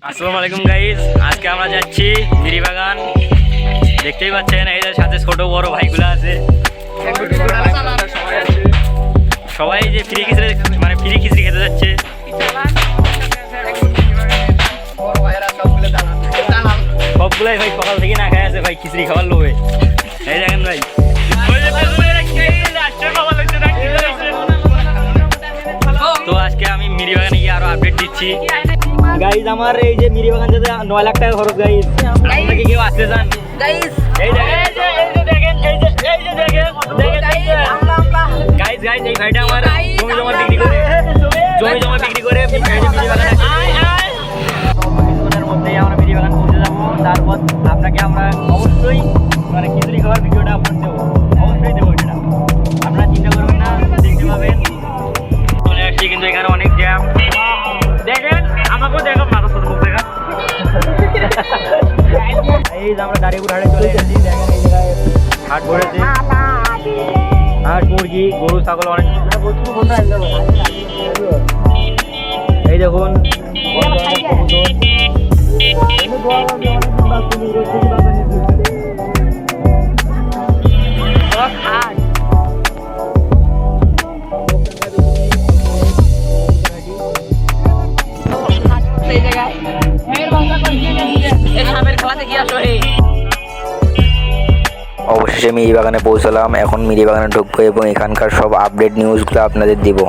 আসসালামু আলাইকুম গাইস, আজকে আমরা যাচ্ছি মিরিবাগান। দেখতেই পাচ্ছেন এদের সাথে ছোট বড় ভাইগুলো আছে। সবাই যে ফ্রি খিচড়ি খেতে যাচ্ছে। সবগুলাই ভাই সকাল থেকে না খাই আছে ভাই, খিচড়ি খাওয়ার লোভে। এই দেখেন ভাই, তো আজকে আমি মিরিবাগানে গিয়ে আরো আপডেট দিচ্ছি গাইজ। আমার এই যে মিরিবাগান যেতে 9 লাখ টাকা খরচ গাইজ। আপনাকে কেউ আসতে চান গাইজ? এই দেখেন গাইজ, এই ভাইটা আমার জমি জমা বিক্রি করে মিরিবাগানে মধ্যেই আমরা মিরিবাগান পৌঁছে যাবো। তারপর আপনাকে আমরা অবশ্যই খিচুড়ি খাওয়ার ভিডিওটা আপলোড দেবো, অবশ্যই দেবো। সেটা আপনারা চিন্তা করবেন না, দেখতে পাবেন। চলে আসছি, কিন্তু এখানে অনেক জ্যাম। দেখেন আমাকেও দেখো, মাথা মুখ দেখা। এই যে আমরা দাঁড়িয়ে হাটে চলে এসেছি। দেখেন এই জায়গায় হাট ভরেছে, হাট, মুরগি, গরু, ছাগল অনেক। এই দেখুন অবশেষে মিরিবাগানে পৌঁছলাম। এখন মিরিবাগানে ঢুকবো এবং এখানকার সব আপডেট নিউজগুলো আপনাদের দিব।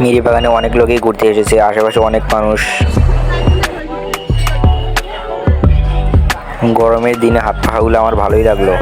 মিরিবাগানে অনেক লোকই ঘুরতে এসেছে, আশেপাশে অনেক মানুষ। গরমের দিনে হাত পাগুলো আমার ভালোই লাগলো।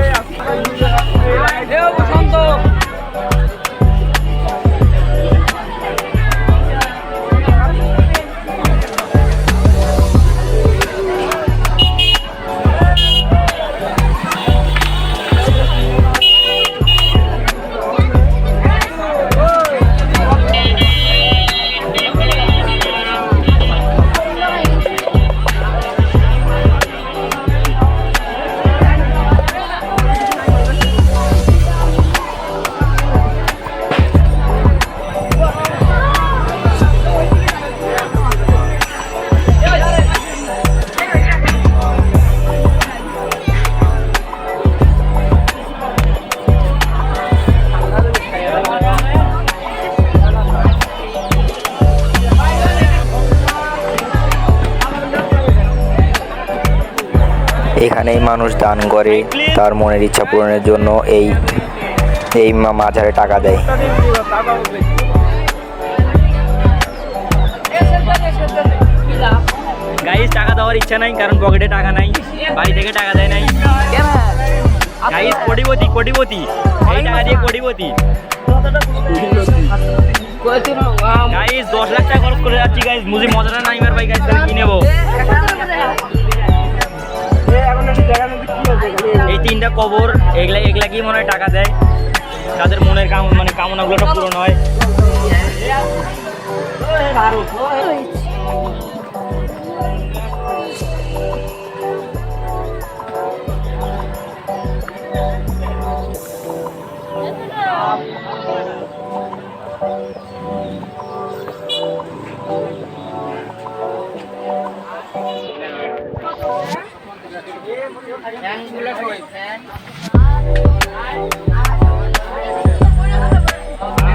এখানেই মানুষ দান করে তার মনের ইচ্ছা পূরণের জন্য। এই মাজারে টাকা দেয়। গাইজ টাকা দেওয়ার ইচ্ছা নাই, কারণ পকেটে টাকা নাই, বাড়ি থেকে টাকা দেয় নাই। গাইজ কোটিপতি, এই টাকা দিয়ে কোটিপতি। গাইজ 10 লাখ টাকা খরচ করে যাচ্ছি গাইজ। মুজি মজাটা নাই মার ভাই গাইজ, তাহলে কি নেবো? এই 3টা কবর, এগুলা কি মনে হয় টাকা দেয়, তাদের মনের কামনাগুলো সব পূরণ হয়।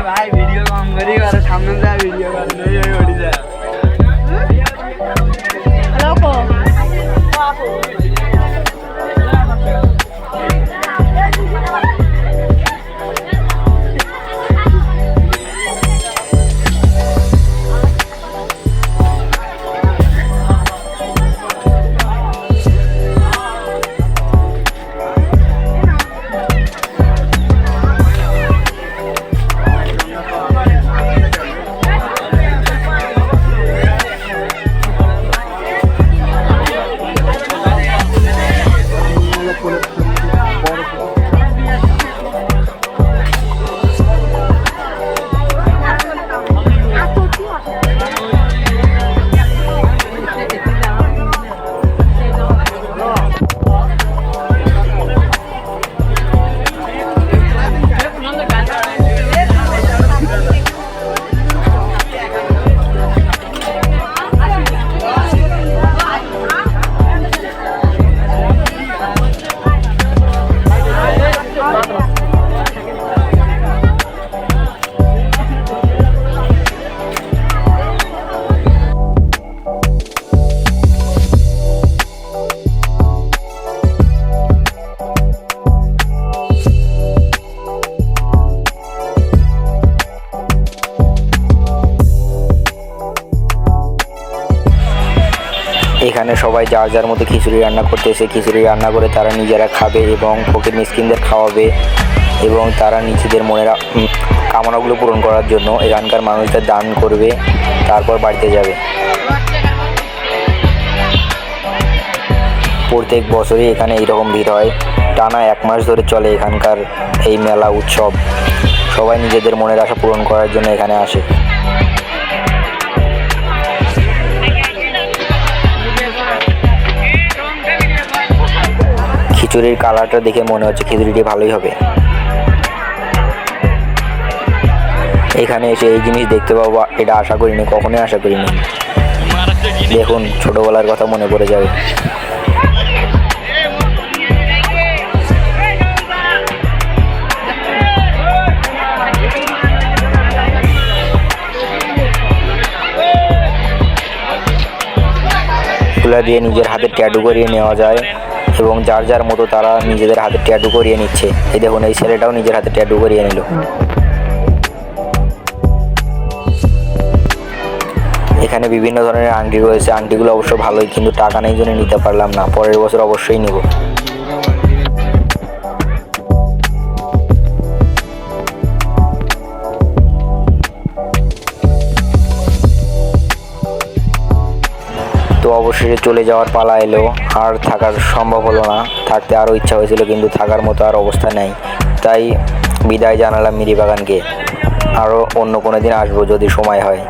ভাই ভিডিও কম করি, সামনে যা ভিডিও করি যায়। এখানে সবাই যার যার মতো খিচুড়ি রান্না করতেছে, খিচুড়ি রান্না করে তারা নিজেরা খাবে এবং ফকির মিসকিনদের খাওয়াবে এবং তারা নিজেদের মনের কামনাগুলো পূরণ করার জন্য এখানকার মানুষদের দান করবে, তারপর বাড়িতে যাবে। প্রত্যেক বছরই এখানে এইরকম ভিড় হয়, টানা 1 মাস ধরে চলে এখানকার এই মেলা উৎসব। সবাই নিজেদের মনের আশা পূরণ করার জন্য এখানে আসে। খিচুড়ির কালারটা দেখে মনে হচ্ছে খিচুড়িটি ভালোই হবে। এখানে এসে এই জিনিস দেখতে পাবো এটা আশা করিনি, কখনোই আশা করিনি। দেখুন, ছোটবেলার কথা মনে পড়ে যাবে। এগুলা দিয়ে নিজের হাতে ট্যাটু করিয়ে নেওয়া যায় এবং যার যার মতো তারা নিজেদের হাতে ট্যাটু করিয়ে নিচ্ছে। এই দেখুন, এই ছেলেটাও নিজের হাতে ট্যাটু করিয়ে নিল। এখানে বিভিন্ন ধরনের আংটি রয়েছে, আংটিগুলো অবশ্য ভালোই, কিন্তু টাকা নেই জন্য নিতে পারলাম না। পরের বছর অবশ্যই নেব। তো অবশেষে চলে যাওয়ার পালা এলো, আর থাকার সম্ভব হলো না। থাকতে আরও ইচ্ছা হয়েছিল, কিন্তু থাকার মতো আর অবস্থা নেই। তাই বিদায় জানালাম মিরিবাগানকে। আরও অন্য কোনো দিন আসবো যদি সময় হয়।